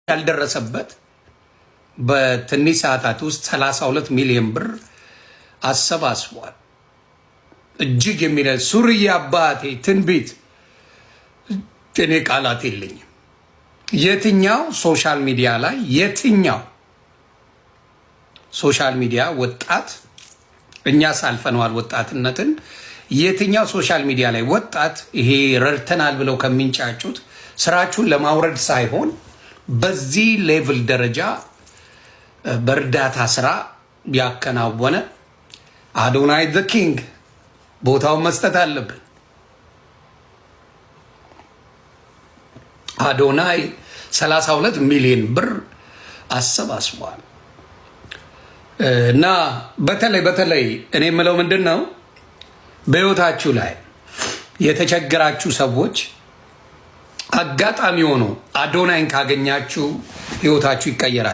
ያልደረሰበት በትንሽ ሰዓታት ውስጥ 32 ሚሊዮን ብር አሰባስቧል። እጅግ የሚለ ሱርያ አባቴ ትንቢት እኔ ቃላት የለኝም። የትኛው ሶሻል ሚዲያ ላይ የትኛው ሶሻል ሚዲያ ወጣት እኛ ሳልፈነዋል ወጣትነትን የትኛው ሶሻል ሚዲያ ላይ ወጣት ይሄ ረድተናል ብለው ከሚንጫጩት ስራችሁን ለማውረድ ሳይሆን በዚህ ሌቭል ደረጃ በእርዳታ ስራ ያከናወነ አዶናይ ዘ ኪንግ ቦታውን መስጠት አለብን። አዶናይ 32 ሚሊዮን ብር አሰባስቧል። እና በተለይ እኔ የምለው ምንድን ነው በህይወታችሁ ላይ የተቸገራችሁ ሰዎች አጋጣሚ ሆኖ አዶናይን ካገኛችሁ ህይወታችሁ ይቀየራል።